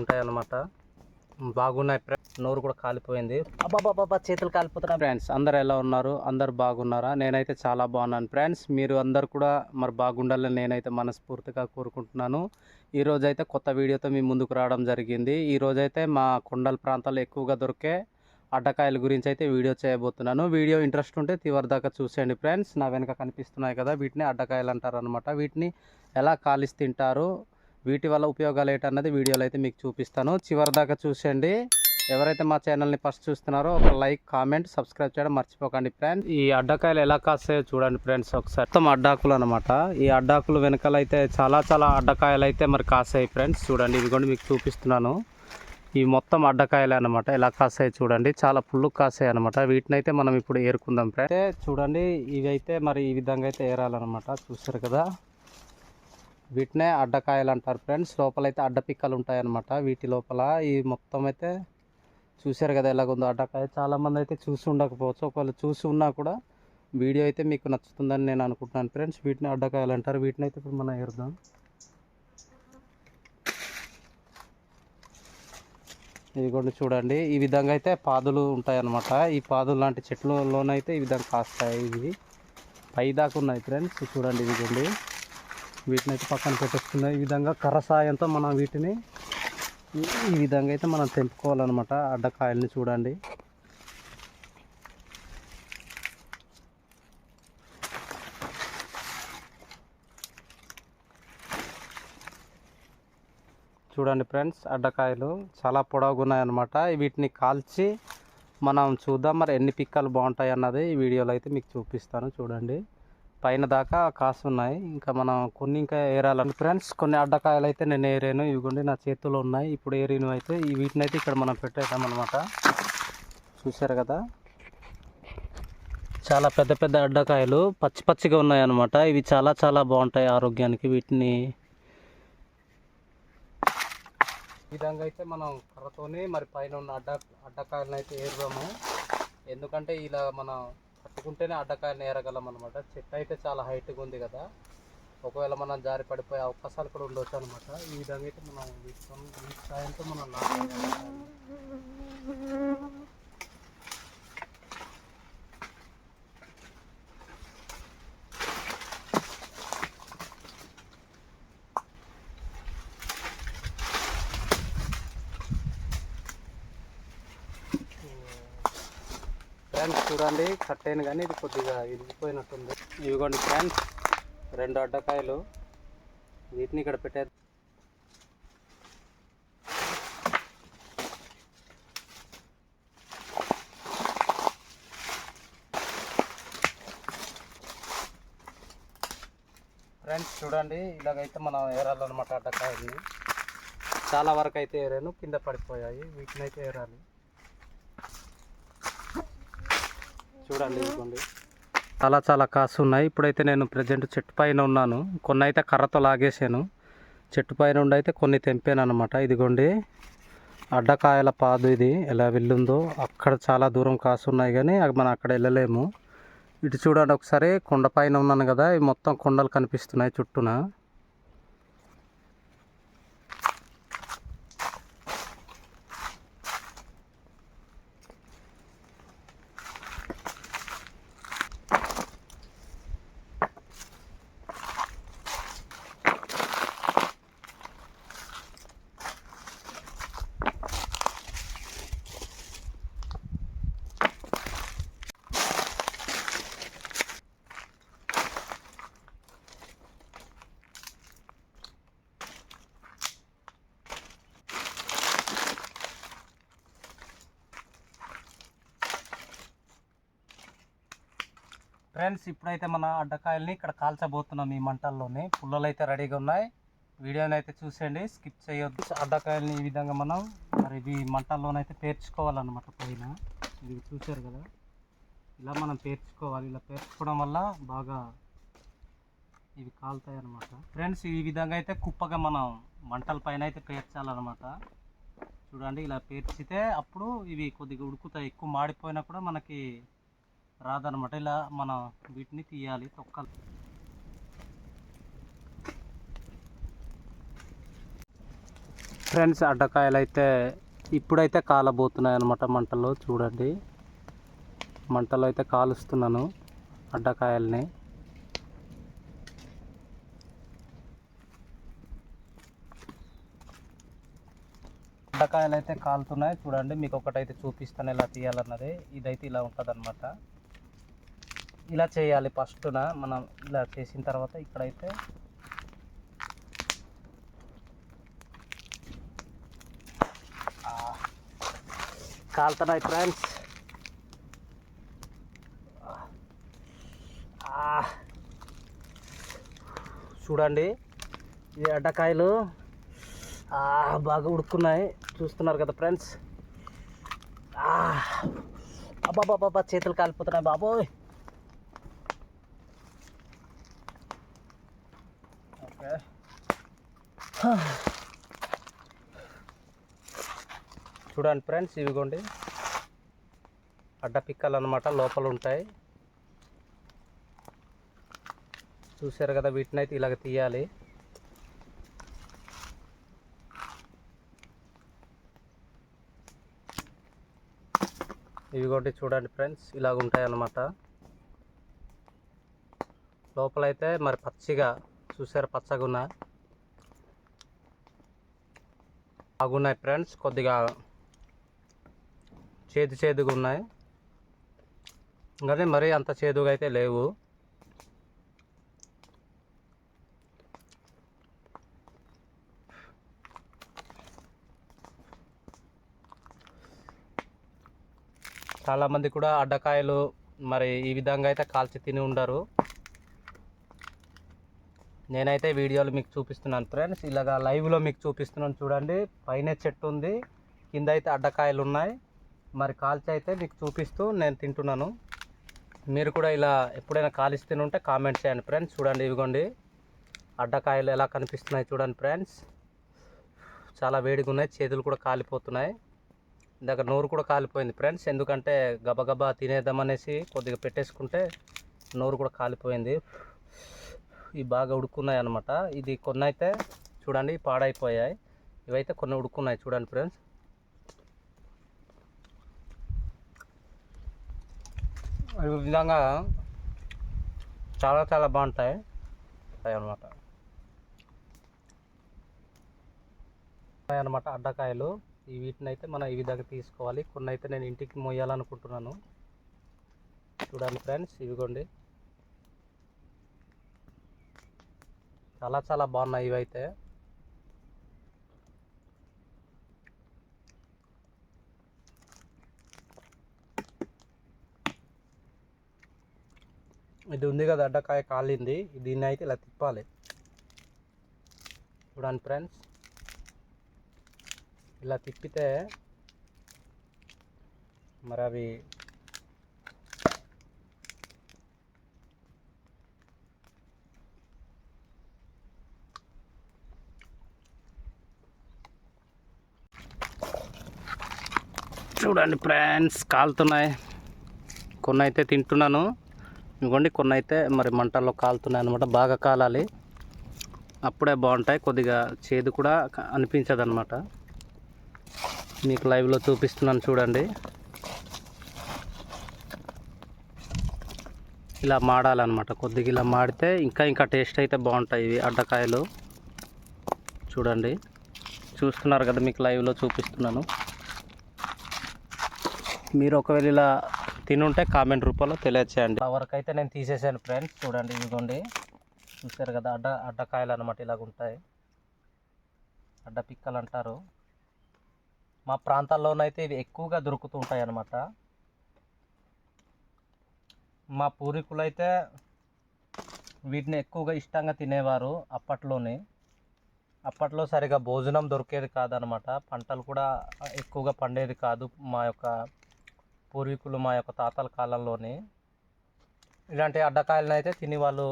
ఉంటాయి అన్నమాట. బాగున్నాయి ఫ్రెండ్స్. నోరు కూడా కాలిపోయింది. అబ్బాబాబా చేతులు కాలిపోతున్నాయి. ఫ్రెండ్స్ అందరు ఎలా ఉన్నారు? అందరు బాగున్నారా? నేనైతే చాలా బాగున్నాను ఫ్రెండ్స్. మీరు అందరు కూడా మరి బాగుండాలని నేనైతే మనస్ఫూర్తిగా కోరుకుంటున్నాను. ఈరోజు అయితే కొత్త వీడియోతో మీ ముందుకు రావడం జరిగింది. ఈరోజైతే మా కొండల ప్రాంతాల్లో ఎక్కువగా దొరికే అడ్డకాయల గురించి అయితే వీడియో చేయబోతున్నాను. వీడియో ఇంట్రెస్ట్ ఉంటే చివరి దాకా చూసేయండి ఫ్రెండ్స్. నా వెనక కనిపిస్తున్నాయి కదా, వీటిని అడ్డకాయలు అంటారు అనమాట. వీటిని ఎలా కాలిసి తింటారు, వీటి వల్ల ఉపయోగాలు ఏంటన్నది వీడియోలో అయితే మీకు చూపిస్తాను. చివరి దాకా చూసేయండి. ఎవరైతే మా ఛానల్ని ఫస్ట్ చూస్తున్నారో ఒక లైక్, కామెంట్, సబ్స్క్రైబ్ చేయడం మర్చిపోకండి ఫ్రెండ్స్. ఈ అడ్డకాయలు ఎలా కాస్తాయో చూడండి ఫ్రెండ్స్ ఒకసారి. మొత్తం అడ్డాకులు అనమాట. ఈ అడ్డాకులు వెనకాల అయితే చాలా అడ్డకాయలు అయితే మరి కాసాయి ఫ్రెండ్స్. చూడండి, ఇవి కూడా మీకు చూపిస్తున్నాను. ఈ మొత్తం అడ్డకాయలే అనమాట. ఎలా కాసాయి చూడండి, చాలా పుల్లు కాసాయి అనమాట. వీటిని అయితే మనం ఇప్పుడు ఏరుకుందాం ఫ్రెండ్స్. అయితే చూడండి, ఇవి అయితే మరి ఈ విధంగా అయితే ఏరాలన్నమాట. చూసారు కదా, వీటినే అడ్డకాయలు అంటారు ఫ్రెండ్స్. లోపలైతే అడ్డపిక్కలు ఉంటాయి అన్నమాట. వీటి లోపల ఈ మొత్తం అయితే చూసారు కదా ఎలాగుందో అడ్డకాయ. చాలామంది అయితే చూసి ఉండకపోవచ్చు. ఒకవేళ చూసి ఉన్నా కూడా వీడియో అయితే మీకు నచ్చుతుందని నేను అనుకుంటున్నాను ఫ్రెండ్స్. వీటిని అడ్డకాయలు అంటారు. వీటిని అయితే ఇప్పుడు మనం ఏరుదాం. ఇదిగోండి చూడండి, ఈ విధంగా అయితే పాదులు ఉంటాయి అన్నమాట. ఈ పాదులు లాంటి చెట్లలోనైతే ఈ విధంగా కాస్తాయి. ఇవి పైదాకా ఉన్నాయి ఫ్రెండ్స్. చూడండి, ఇదిగోండి వీటిని అయితే పక్కన పెట్టేస్తున్నాయి. ఈ విధంగా కర్ర సాయంతో మనం వీటిని ఈ విధంగా అయితే మనం తెంపుకోవాలన్నమాట. అడ్డకాయల్ని చూడండి. చూడండి ఫ్రెండ్స్, అడ్డకాయలు చాలా పొడవుగా ఉన్నాయన్నమాట. వీటిని కాల్చి మనం చూద్దాం మరి ఎన్ని పిక్కలు బాగుంటాయి అన్నది ఈ వీడియోలో అయితే మీకు చూపిస్తాను. చూడండి, పైన దాకా కాసు ఉన్నాయి. ఇంకా మనం కొన్ని ఇంకా ఏరాలని ఫ్రెండ్స్. కొన్ని అడ్డకాయలు అయితే నేను ఏరాను. ఇవిగోండి నా చేతుల్లో ఉన్నాయి. ఇప్పుడు ఏరినవి అయితే వీటిని అయితే ఇక్కడ మనం పెట్టేద్దాం అనమాట. చూసారు కదా, చాలా పెద్ద అడ్డకాయలు పచ్చిగా ఉన్నాయి అన్నమాట. ఇవి చాలా బాగుంటాయి ఆరోగ్యానికి. వీటిని ఈ విధంగా అయితే మనం కర్రతోనే మరి పైన ఉన్న అడ్డకాయలను అయితే ఏరుదాము. ఎందుకంటే ఇలా మనం పట్టుకుంటేనే అడ్డకాయలను ఏరగలం అనమాట. చెట్టు అయితే చాలా హైట్గా ఉంది కదా, ఒకవేళ మనం జారి పడిపోయే అవకాశాలు కూడా ఉండొచ్చు అనమాట. ఈ విధంగా అయితే మనం వీటి సాయంతో మనం ఫ్రెండ్స్ చూడండి, కట్టేను కానీ ఇది కొద్దిగా ఇరిగిపోయినట్టుంది. ఇవిగోండి ఫ్రెండ్స్, 2 అడ్డకాయలు. వీటిని ఇక్కడ పెట్టే ఫ్రెండ్స్ చూడండి, ఇలాగైతే మనం ఏరాలన్నమాట. అడ్డకాయని చాలా వరకు అయితే ఏరాను, కింద పడిపోయాయి. వీటిని అయితే ఏరాలి. చూడండి, ఇదిగోండి చాలా కాసు ఉన్నాయి. ఇప్పుడైతే నేను ప్రజెంట్ చెట్టు పైన ఉన్నాను. కొన్ని అయితే కర్రతో లాగేసాను. చెట్టు పైన ఉండి అయితే కొన్ని తెంపాను అనమాట. ఇదిగోండి అడ్డకాయల పాదు. ఇది ఎలా వెళ్ళుందో, అక్కడ చాలా దూరం కాసు ఉన్నాయి కానీ మనం అక్కడ వెళ్ళలేము. ఇటు చూడండి ఒకసారి, కొండ పైన ఉన్నాను కదా, ఈ మొత్తం కొండలు కనిపిస్తున్నాయి చుట్టూన. ఫ్రెండ్స్ ఇప్పుడైతే మన అడ్డకాయల్ని ఇక్కడ కాల్చబోతున్నాం. ఈ మంటల్లోనే పుల్లలు అయితే రెడీగా ఉన్నాయి. వీడియోని అయితే చూసేయండి, స్కిప్ చేయొద్దు. అడ్డకాయల్ని ఈ విధంగా మనం మరి ఇవి మంటల్లోనైతే పేర్చుకోవాలన్నమాట. పైన ఇది చూసారు కదా, ఇలా మనం పేర్చుకోవాలి. ఇలా పేర్చుకోవడం వల్ల బాగా ఇవి కాలుతాయి అన్నమాట. ఫ్రెండ్స్ ఈ విధంగా అయితే కుప్పగా మనం మంటల పైన అయితే పేర్చాలన్నమాట. చూడండి, ఇలా పేర్చితే అప్పుడు ఇవి కొద్దిగా ఉడుకుతాయి. ఎక్కువ మాడిపోయినా కూడా మనకి రాదనమాట. ఇలా మనం వీటిని తీయాలి, తొక్కలు. ఫ్రెండ్స్ అడ్డకాయలు అయితే ఇప్పుడైతే కాలబోతున్నాయి అన్నమాట. మంటల్లో చూడండి, మంటలో అయితే కాలుస్తున్నాను అడ్డకాయల్ని. అడ్డకాయలు అయితే కాలుతున్నాయి చూడండి. మీకు ఒకటైతే చూపిస్తాను ఎలా తీయాలన్నది. ఇదైతే ఇలా ఉంటుంది అనమాట. ఇలా చేయాలి ఫస్ట్న. మనం ఇలా చేసిన తర్వాత ఇక్కడైతే కాలుతున్నాయి ఫ్రెండ్స్. చూడండి, ఈ అడ్డకాయలు బాగా ఉడుకున్నాయి, చూస్తున్నారు కదా ఫ్రెండ్స్. అబ్బాబాబా చేతులు కాలిపోతున్నాయి బాబోయ్. ఓకే, చూడండి ఫ్రెండ్స్, ఇవిగోండి అడ్డ పిక్కలు అన్నమాట, లోపల ఉంటాయి. చూసారు కదా, వీటిని అయితే ఇలాగ తీయాలి. ఇవిగోండి చూడండి ఫ్రెండ్స్, ఇలాగ ఉంటాయి అన్నమాట. లోపలైతే మరి పచ్చిగా, చూసారు పచ్చగా ఉన్నాయి, బాగున్నాయి ఫ్రెండ్స్. కొద్దిగా చేదుగా ఉన్నాయి, కానీ మరీ అంత చేదుగా అయితే లేవు. చాలామంది కూడా అడ్డకాయలు మరి ఈ విధంగా అయితే కాల్చి తిని ఉండరు. నేనైతే వీడియోలు మీకు చూపిస్తున్నాను ఫ్రెండ్స్, ఇలాగా లైవ్లో మీకు చూపిస్తున్నాను చూడండి. పైన చెట్టు ఉంది, కింద అయితే అడ్డకాయలు ఉన్నాయి. మరి కాల్చి అయితే మీకు చూపిస్తూ నేను తింటున్నాను. మీరు కూడా ఇలా ఎప్పుడైనా కాల్చి తినుంటే కామెంట్ చేయండి ఫ్రెండ్స్. చూడండి, ఇవిగోండి అడ్డకాయలు ఎలా కనిపిస్తున్నాయి చూడండి ఫ్రెండ్స్. చాలా వేడిగా ఉన్నాయి, చేతులు కూడా కాలిపోతున్నాయి. ఇందాక నోరు కూడా కాలిపోయింది ఫ్రెండ్స్, ఎందుకంటే గబగబా తినేద్దామనేసి కొద్దిగా పెట్టేసుకుంటే నోరు కూడా కాలిపోయింది. ఇవి బాగా ఉడుకున్నాయి అన్నమాట. ఇది కొన్ని అయితే చూడండి పాడైపోయాయి, ఇవైతే కొన్ని ఉడుకున్నాయి చూడండి ఫ్రెండ్స్. ఈ విధంగా చాలా చాలా బాగుంటాయి అన్నమాట అడ్డకాయలు. వీటిని అయితే మనం ఈ విధంగా తీసుకోవాలి. కొన్ని అయితే నేను ఇంటికి మొయ్యాలనుకుంటున్నాను. చూడండి ఫ్రెండ్స్, ఇవిగోండి చాలా చాలా బాగున్నాయి ఇవైతే. ఇది ఉంది కదా అడ్డకాయ కాలింది, దీన్ని అయితే ఇలా తిప్పాలి. చూడండి ఫ్రెండ్స్, ఇలా తిప్పితే మరి అవి చూడండి ఫ్రెండ్స్ కాలుతున్నాయి. కొన్ని అయితే తింటున్నాను, ఇదిగోండి కొన్ని అయితే మరి మంటల్లో కాలుతున్నాయి అనమాట. బాగా కాలాలి, అప్పుడే బాగుంటాయి. కొద్దిగా చేదు కూడా అనిపించదు అనమాట. మీకు లైవ్లో చూపిస్తున్నాను చూడండి. ఇలా మాడాలన్నమాట, కొద్దిగా ఇలా మాడితే ఇంకా టేస్ట్ అయితే బాగుంటాయి ఇవి అడ్డకాయలు. చూడండి, చూస్తున్నారు కదా, మీకు లైవ్లో చూపిస్తున్నాను. మీరు ఒకవేళ ఇలా తినుంటే కామెంట్ రూపంలో తెలియచేయండి. వరకు అయితే నేను తీసేసాను ఫ్రెండ్స్. చూడండి, ఇదిగోండి చూసారు కదా, అడ్డకాయలు అనమాట ఇలాగ ఉంటాయి. అడ్డ పిక్కలు అంటారు. మా ప్రాంతాల్లోనైతే ఇవి ఎక్కువగా దొరుకుతూ ఉంటాయి అన్నమాట. మా పూర్వీకులు అయితే వీటిని ఎక్కువగా ఇష్టంగా తినేవారు అప్పట్లో సరిగా భోజనం దొరికేది కాదనమాట. పంటలు కూడా ఎక్కువగా పండేది కాదు. మా యొక్క పూర్వీకులు, మా యొక్క తాతల కాలంలోనే ఇలాంటి అడ్డకాయలను అయితే తిని వాళ్ళు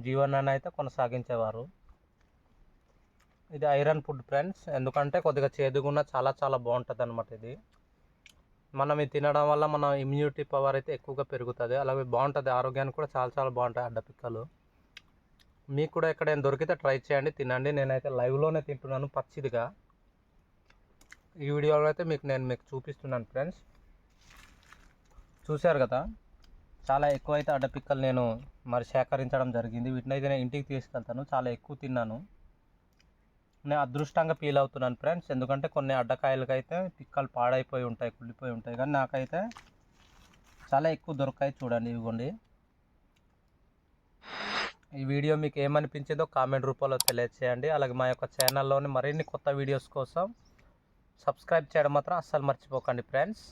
జీవనాన్ని అయితే కొనసాగించేవారు. ఇది ఐరన్ ఫుడ్ ఫ్రెండ్స్, ఎందుకంటే కొద్దిగా చేదుగున్న చాలా చాలా బాగుంటుంది అనమాట. ఇది మనం ఇది తినడం వల్ల మన ఇమ్యూనిటీ పవర్ అయితే ఎక్కువగా పెరుగుతుంది. అలాగే బాగుంటుంది, ఆరోగ్యానికి కూడా చాలా చాలా బాగుంటాయి అడ్డపిక్కలు. మీకు కూడా ఎక్కడైనా దొరికితే ట్రై చేయండి, తినండి. నేనైతే లైవ్లోనే తింటున్నాను పచ్చిదిగా. ఈ వీడియోలో అయితే నేను చూపిస్తున్నాను ఫ్రెండ్స్. చూశారు కదా, చాలా ఎక్కువ అయితే అడ్డపిక్కలు నేను మరి సేకరించడం జరిగింది. వీటిని అయితే నేను ఇంటికి తీసుకెళ్తాను. చాలా ఎక్కువ తిన్నాను. నేను అదృష్టంగా ఫీల్ అవుతున్నాను ఫ్రెండ్స్. ఎందుకంటే కొన్ని అడ్డకాయలకైతే పిక్కలు పాడైపోయి ఉంటాయి, కుళ్ళిపోయి ఉంటాయి. కానీ నాకైతే చాలా ఎక్కువ దొరకాయి. చూడండి, ఇవ్వండి. ఈ వీడియో మీకు ఏమనిపించిందో కామెంట్ రూపంలో తెలియజేయండి. అలాగే మా యొక్క ఛానల్లోని మరిన్ని కొత్త వీడియోస్ కోసం సబ్స్క్రైబ్ చేయడం మాత్రం అస్సలు మర్చిపోకండి ఫ్రెండ్స్.